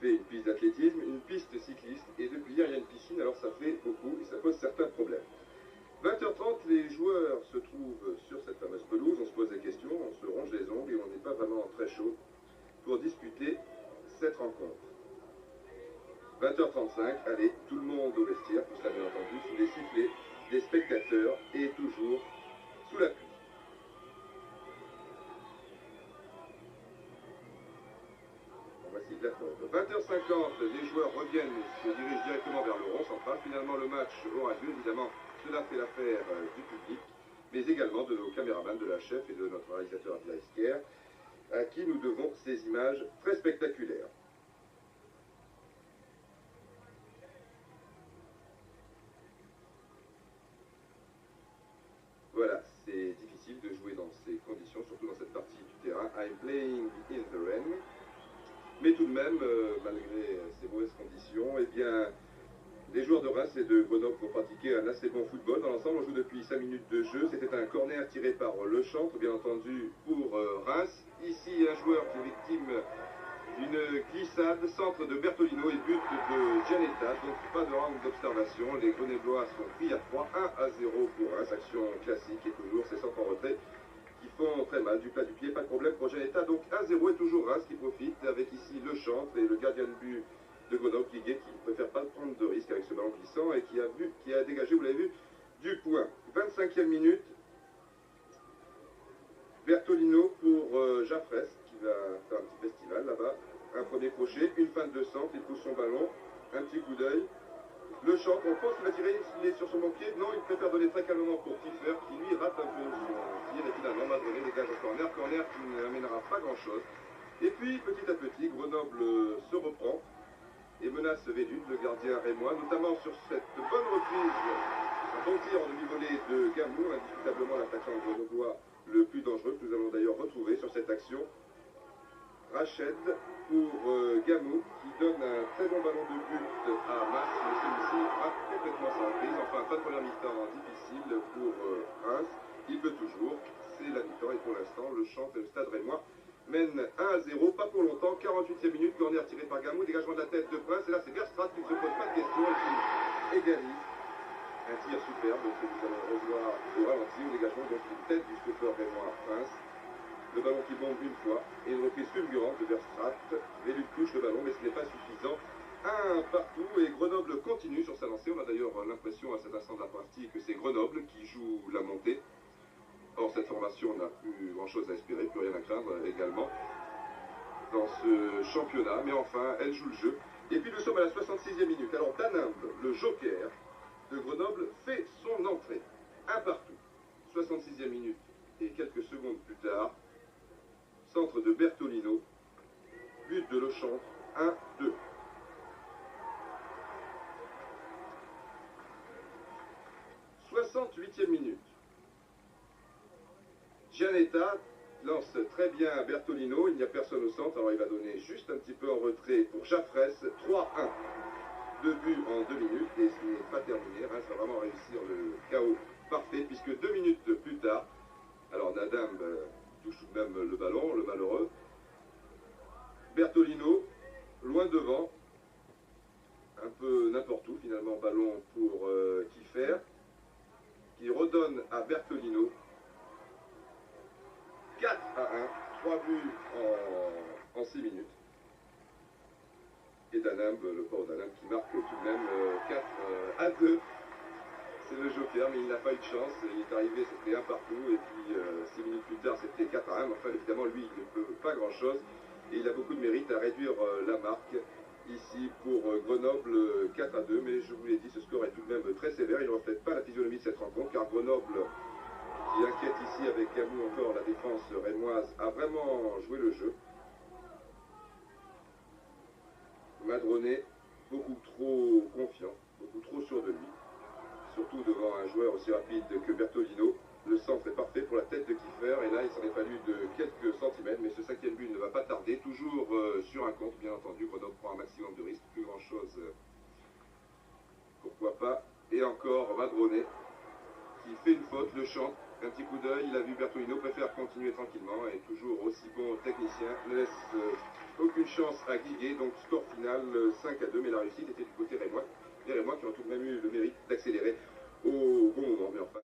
fait une piste d'athlétisme, une piste cycliste, et depuis hier il y a une piscine, alors ça fait beaucoup et ça pose certains problèmes. 20h30, les joueurs se trouvent sur cette fameuse pelouse, on se pose des questions, on se ronge les ongles et on n'est pas vraiment très chaud pour disputer cette rencontre. 20h35, allez, tout le monde au vestiaire, tout ça bien entendu, sous les sifflets des spectateurs et toujours sous la pluie. Voici la faute. 20h50, les joueurs reviennent, se dirigent directement vers le rond central. Finalement, le match aura lieu. Évidemment, cela fait l'affaire du public, mais également de nos caméramans, de la chef et de notre réalisateur Abdelhaïsker, à qui nous devons ces images très spectaculaires. Voilà, c'est difficile de jouer dans ces conditions, surtout dans cette partie du terrain. I'm playing in the rain. Mais tout de même, malgré ces mauvaises conditions, eh bien, les joueurs de Reims et de Grenoble vont pratiquer un assez bon football. Dans l'ensemble, on joue depuis 5 minutes de jeu. C'était un corner tiré par Le Chantre, bien entendu, pour Reims. Ici, un joueur qui est victime d'une glissade, centre de Bertolino et but de Gianetta. Donc, pas de round d'observation. Les Grenoblois sont pris à 3, 1-0 pour Reims. Action classique et toujours ces centres en retrait qui font très mal, du plat du pied, pas de problème pour Gianetta. Donc 1-0 et toujours Reims qui profite, avec ici Le Chantre et le gardien de but de Grenoble qui ne préfère pas prendre de risque avec ce ballon glissant et qui a dégagé, vous l'avez vu, du point. 25e minute, Bertolino pour Jaffres qui va faire un petit festival là-bas. Un premier crochet, une fin de centre, il pousse son ballon, un petit coup d'œil. Le Chantre, on pense qu'il va tirer, il est sur son banquier. Non, il préfère donner très calmement pour Kiefer, qui lui rate un peu son tir. Et finalement, Madroné dégage au corner qui n'amènera pas grand-chose. Et puis, petit à petit, Grenoble se reprend et menace Vélude, le gardien rémois, notamment sur cette bonne reprise. Un bon tir en demi-volée de Gamou, indiscutablement l'attaquant grenoblois le plus dangereux, que nous allons d'ailleurs retrouver sur cette action. Rached pour Gamou qui donne un très bon ballon de but à Mas, mais celui-ci rate complètement sa reprise. Enfin, pas de première mi-temps difficile pour Reims. Il peut toujours, c'est la mi-temps et pour l'instant, le Chantre et le Stade Rémois mènent 1-0, pas pour longtemps. 48e minute, corner tiré par Gamou, dégagement de la tête de Prince. Et là, c'est Verstraete qui ne se pose pas de questions et qui égalise. Un tir superbe que nous allons revoir au ralenti, au dégagement donc une tête du stoppeur rémois Prince. Le ballon qui bombe une fois et une reprise fulgurante de Verstraete. Vélude touche le ballon, mais ce n'est pas suffisant. Un partout et Grenoble continue sur sa lancée. On a d'ailleurs l'impression à cet instant de la partie que c'est Grenoble qui joue la montée. Or, cette formation n'a plus grand-chose à espérer, plus rien à craindre également dans ce championnat. Mais enfin, elle joue le jeu. Et puis nous sommes à la 66e minute. Alors Danimbe, le joker de Grenoble, fait son entrée. Un partout. 66e minute et quelques secondes plus tard. Centre de Bertolino, but de Le Chantre, 1-2. « 68e minute. Gianetta lance très bien Bertolino, il n'y a personne au centre, alors il va donner juste un petit peu en retrait pour Jaffres, 3-1. 2 buts en 2 minutes et ce n'est pas terminé. Reims va vraiment réussir le chaos parfait puisque 2 minutes plus tard, alors Nadam touche tout de même le ballon, le malheureux. Bertolino, loin devant, un peu n'importe où finalement, ballon pour Kiefer, qui redonne à Bertolino. 4-1, 3 buts en 6 minutes. Et Danimbe, le pauvre Danimbe qui marque tout de même 4-2. C'est le joker, mais il n'a pas eu de chance. Il est arrivé, c'était un partout, et puis 6 minutes plus tard, c'était 4-1. Enfin, évidemment, lui, il ne peut pas grand-chose. Et il a beaucoup de mérite à réduire la marque ici pour Grenoble 4-2. Mais je vous l'ai dit, ce score est tout de même très sévère. Il ne reflète pas la physionomie de cette rencontre, car Grenoble, qui inquiète ici avec Gamou encore la défense rémoise, a vraiment joué le jeu. Madroné, beaucoup trop confiant, beaucoup trop sûr de lui. Surtout devant un joueur aussi rapide que Bertolino. Le centre est parfait pour la tête de Kiefer, et là il s'en est fallu de quelques centimètres, mais ce 5e but ne va pas tarder, toujours sur un contre, bien entendu. Grenoble prend un maximum de risques, plus grand chose, pourquoi pas. Et encore Madroné, qui fait une faute, Le Chantre, un petit coup d'œil, il a vu Bertolino, préfère continuer tranquillement, et toujours aussi bon technicien, ne laisse aucune chance à Guiguet, donc score final 5 à 2, mais la réussite était du côté rémois. Les Rémois qui ont tout de même eu le mérite d'accélérer